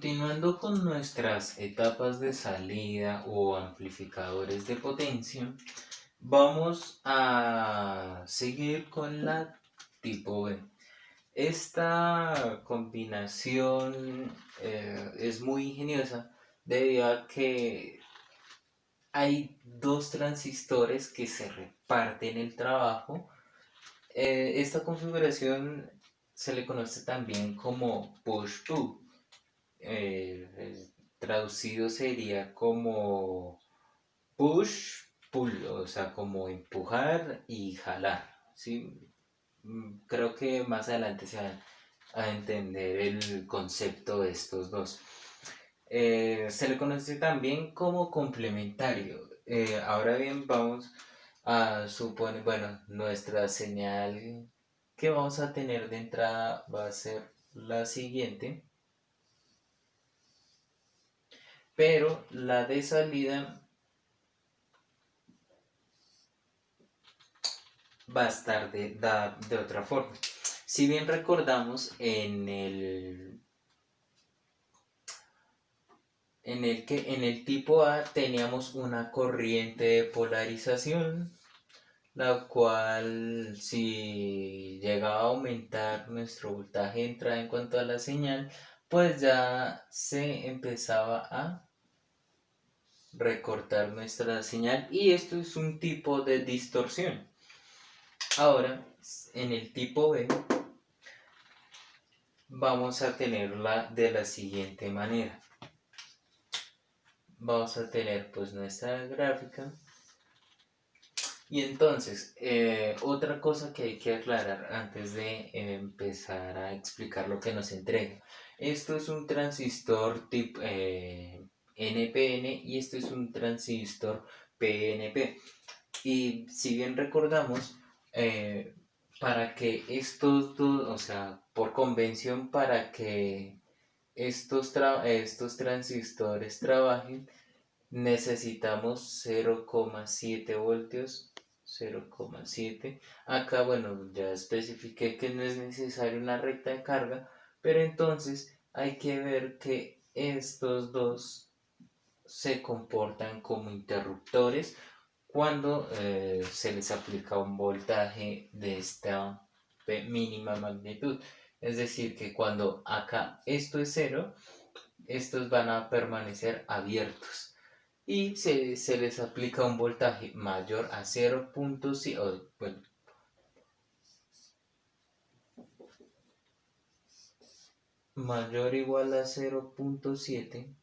Continuando con nuestras etapas de salida o amplificadores de potencia, vamos a seguir con la tipo B. Esta combinación es muy ingeniosa debido a que hay dos transistores que se reparten el trabajo. Esta configuración se le conoce también como push-pull. Traducido sería como push-pull, o sea, como empujar y jalar, ¿sí? Creo que más adelante se va a entender el concepto de estos dos. Se le conoce también como complementario. Ahora bien, vamos a suponer, bueno, nuestra señal que vamos a tener de entrada va a ser la siguiente, pero la de salida va a estar de otra forma. Si bien recordamos en el tipo A teníamos una corriente de polarización, la cual si llegaba a aumentar nuestro voltaje de entrada en cuanto a la señal, pues ya se empezaba a recortar nuestra señal y esto es un tipo de distorsión. Ahora, en el tipo B vamos a tenerla de la siguiente manera. Vamos a tener pues nuestra gráfica. Y entonces, otra cosa que hay que aclarar antes de empezar a explicar lo que nos entrega. Esto es un transistor tipo NPN y esto es un transistor PNP. Y si bien recordamos, para que estos dos, o sea, por convención, para que estos transistores trabajen, necesitamos 0,7 voltios. 0,7. Acá, bueno, ya especifiqué que no es necesaria una recta de carga, pero entonces hay que ver que estos dos se comportan como interruptores cuando se les aplica un voltaje de esta mínima magnitud. Es decir, que cuando acá esto es cero, estos van a permanecer abiertos. Y se les aplica un voltaje mayor a 0.5, bueno, mayor o igual a 0.7.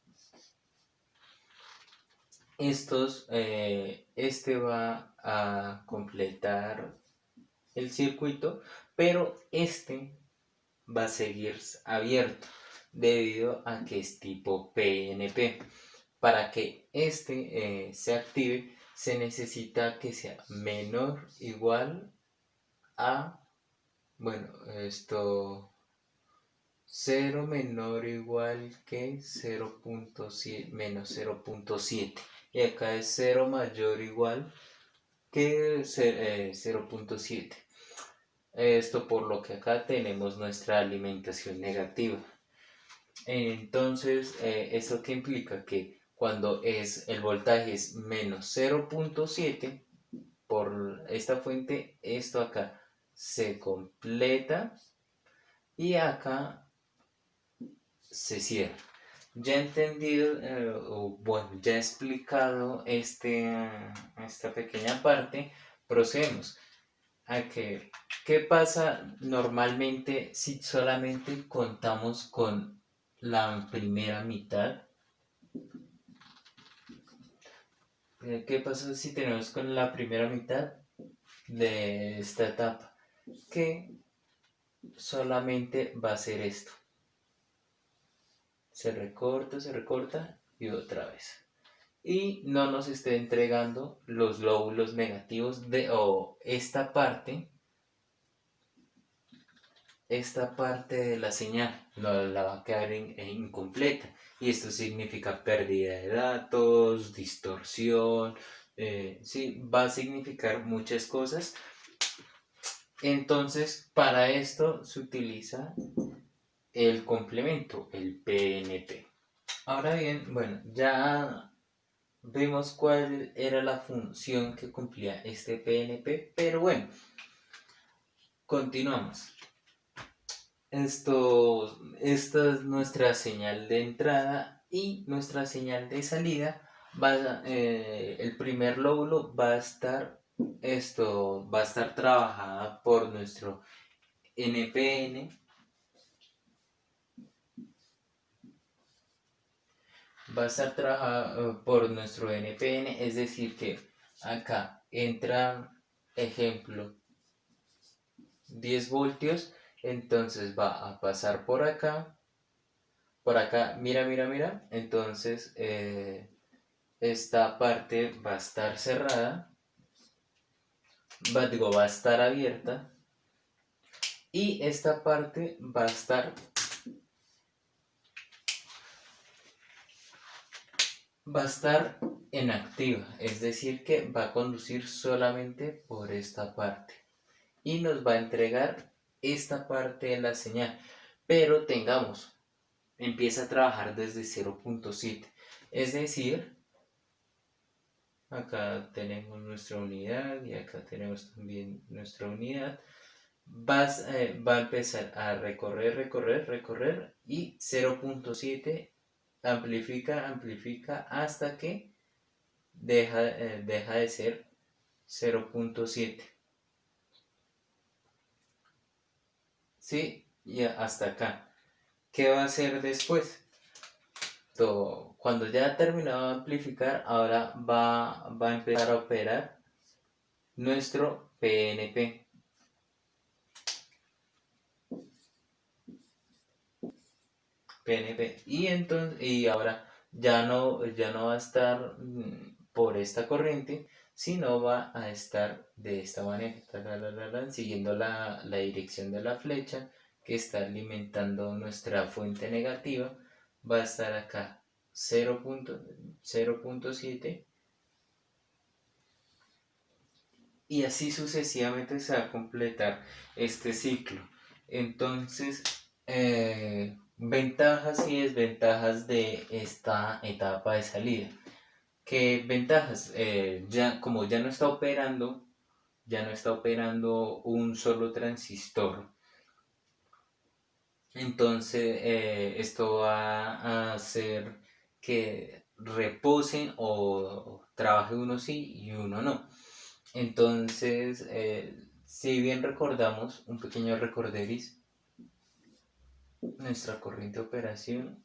Este va a completar el circuito, pero este va a seguir abierto debido a que es tipo PNP. Para que este se active, se necesita que sea menor o igual a, bueno, esto, cero menor o igual que 0.7 menos 0.7. Y acá es 0 mayor o igual que 0.7. Esto por lo que acá tenemos nuestra alimentación negativa. Entonces, ¿eso qué implica? Que cuando el voltaje es menos 0.7 por esta fuente, esto acá se completa y acá se cierra. Ya entendido, o bueno, ya explicado esta pequeña parte, procedemos a que, ¿qué pasa normalmente si solamente contamos con la primera mitad? ¿Qué pasa si tenemos con la primera mitad de esta etapa? Que solamente va a ser esto. Se recorta y otra vez. Y no nos esté entregando los lóbulos negativos o esta parte de la señal no la va a quedar incompleta y esto significa pérdida de datos, distorsión, sí, va a significar muchas cosas. Entonces, para esto se utiliza el complemento, el PNP. Ahora bien, bueno, ya vimos cuál era la función que cumplía este PNP, pero bueno, continuamos. Esta es nuestra señal de entrada y nuestra señal de salida. El primer lóbulo va a estar trabajada por nuestro NPN, va a estar trabajada por nuestro NPN, es decir que acá entra, ejemplo, 10 voltios, entonces va a pasar por acá, mira, mira, mira, entonces esta parte va a estar cerrada, va a estar abierta y esta parte va a estar inactiva, es decir que va a conducir solamente por esta parte y nos va a entregar esta parte de la señal, pero tengamos, empieza a trabajar desde 0.7, es decir, acá tenemos nuestra unidad y acá tenemos también nuestra unidad. Va a empezar a recorrer, recorrer, recorrer y 0.7 amplifica, amplifica hasta que deja de ser 0.7. ¿Sí? Y hasta acá. ¿Qué va a hacer después? Cuando ya ha terminado de amplificar, ahora va a empezar a operar nuestro PNP. PNP. Y ahora ya no va a estar por esta corriente, sino va a estar de esta manera, siguiendo la dirección de la flecha que está alimentando nuestra fuente negativa. Va a estar acá 0.7 y así sucesivamente se va a completar este ciclo. Entonces, ventajas y desventajas de esta etapa de salida. ¿Qué ventajas? Como ya no está operando un solo transistor. Entonces, esto va a hacer que reposen o trabaje uno sí y uno no. Entonces, si bien recordamos, un pequeño recorderis, nuestra corriente de operación,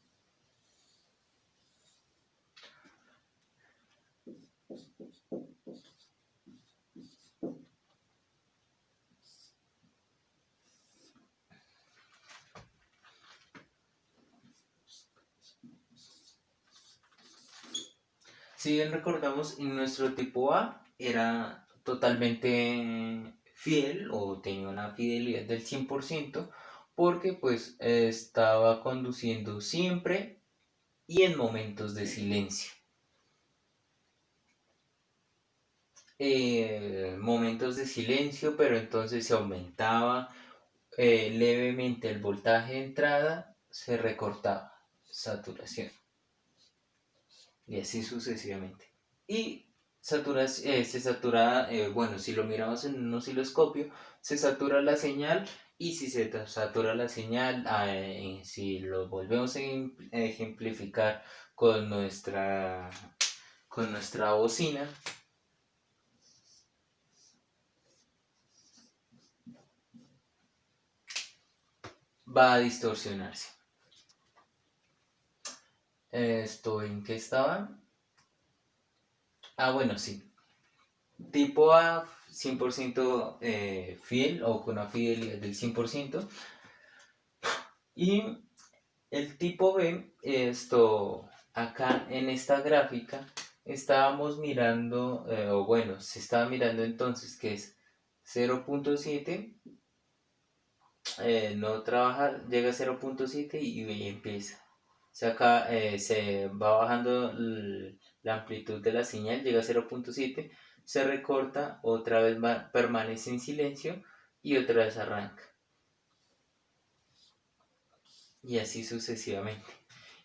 si bien recordamos, nuestro tipo A era totalmente fiel o tenía una fidelidad del 100% porque pues estaba conduciendo siempre y en momentos de silencio. Momentos de silencio, pero entonces se aumentaba levemente el voltaje de entrada, se recortaba saturación y así sucesivamente. Y se satura, bueno, si lo miramos en un osciloscopio, se satura la señal y si se satura la señal, si lo volvemos a ejemplificar con con nuestra bocina, va a distorsionarse. ¿Esto en qué estaba? Ah, bueno, sí. Tipo A 100% fiel o con una fidelidad del 100%. Y el tipo B, acá en esta gráfica, estábamos mirando, o bueno, se estaba mirando entonces que es 0.7, no trabaja, llega a 0.7 y empieza. O sea, acá se va bajando la amplitud de la señal, llega a 0.7, se recorta, otra vez permanece en silencio y otra vez arranca. Y así sucesivamente.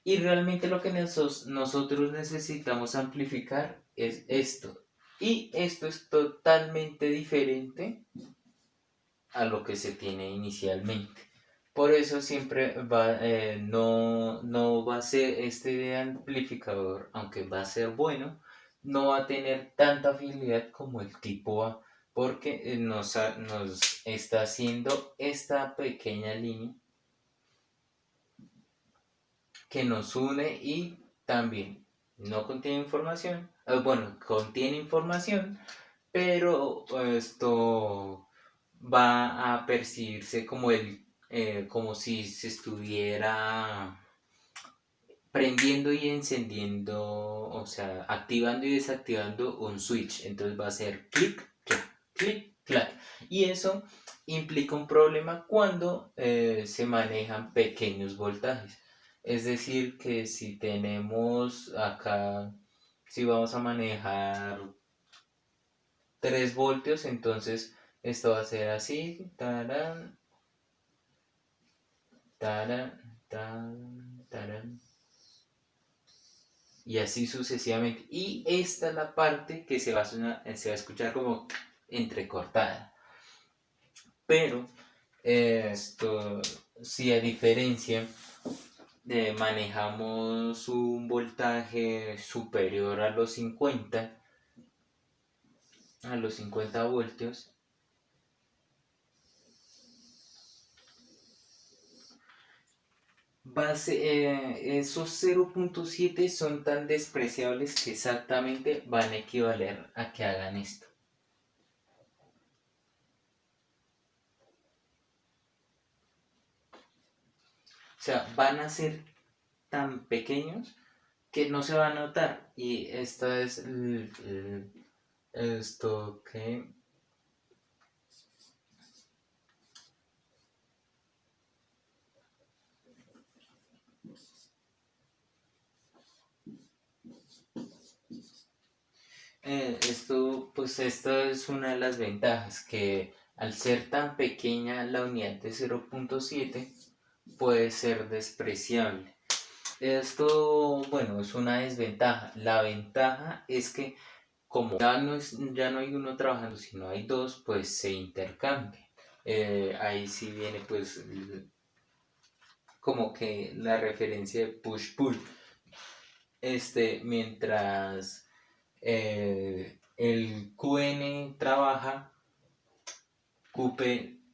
Y realmente lo que nosotros necesitamos amplificar es esto. Y esto es totalmente diferente a lo que se tiene inicialmente. Por eso siempre no va a ser este amplificador, aunque va a ser bueno, no va a tener tanta afinidad como el tipo A, porque nos está haciendo esta pequeña línea que nos une y también no contiene información, bueno, contiene información, pero esto va a percibirse como si se estuviera prendiendo y encendiendo, o sea, activando y desactivando un switch. Entonces va a ser clic, clac, clic, clac. Y eso implica un problema cuando se manejan pequeños voltajes. Es decir, que si tenemos acá, si vamos a manejar 3 voltios, entonces esto va a ser así, tarán, tarán, tarán, tarán, y así sucesivamente. Y esta es la parte que se va a escuchar como entrecortada. Pero esto, si a diferencia manejamos un voltaje superior a los 50 voltios, esos 0.7 son tan despreciables que exactamente van a equivaler a que hagan esto. O sea, van a ser tan pequeños que no se va a notar. Y esta es esto que... pues esta es una de las ventajas, que al ser tan pequeña la unidad de 0.7 puede ser despreciable. Esto, bueno, es una desventaja. La ventaja es que como ya no hay uno trabajando, sino hay dos, pues se intercambian. Ahí sí viene pues como que la referencia de push-pull. Mientras el QN trabaja, QP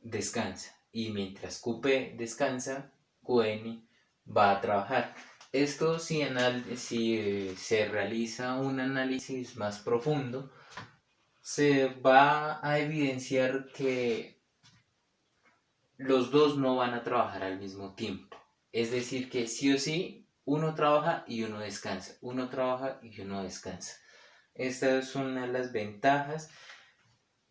descansa. Y mientras QP descansa, QN va a trabajar. Esto si se realiza un análisis más profundo, se va a evidenciar que los dos no van a trabajar al mismo tiempo. Es decir, que sí o sí, uno trabaja y uno descansa. Uno trabaja y uno descansa. Esta es una de las ventajas.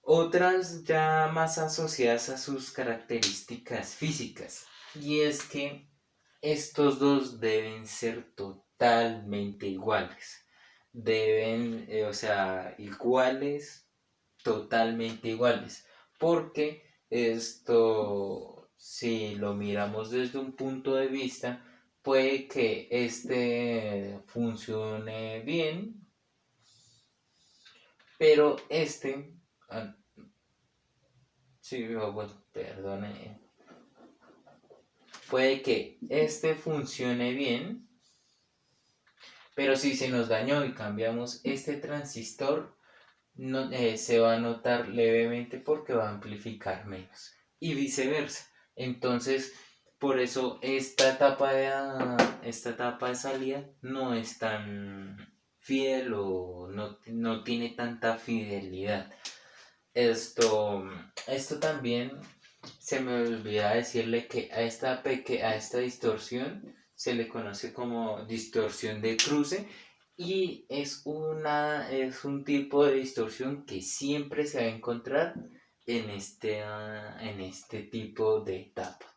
Otras ya más asociadas a sus características físicas. Y es que estos dos deben ser totalmente iguales. O sea, iguales, totalmente iguales. Porque esto, si lo miramos desde un punto de vista, puede que este funcione bien, pero ah, sí, bueno, perdone, puede que este funcione bien, pero si se nos dañó y cambiamos este transistor, se va a notar levemente porque va a amplificar menos y viceversa. Entonces, por eso esta etapa de salida no es tan fiel o no tiene tanta fidelidad. Esto también se me olvida decirle que a esta distorsión se le conoce como distorsión de cruce, y es un tipo de distorsión que siempre se va a encontrar en este tipo de etapa.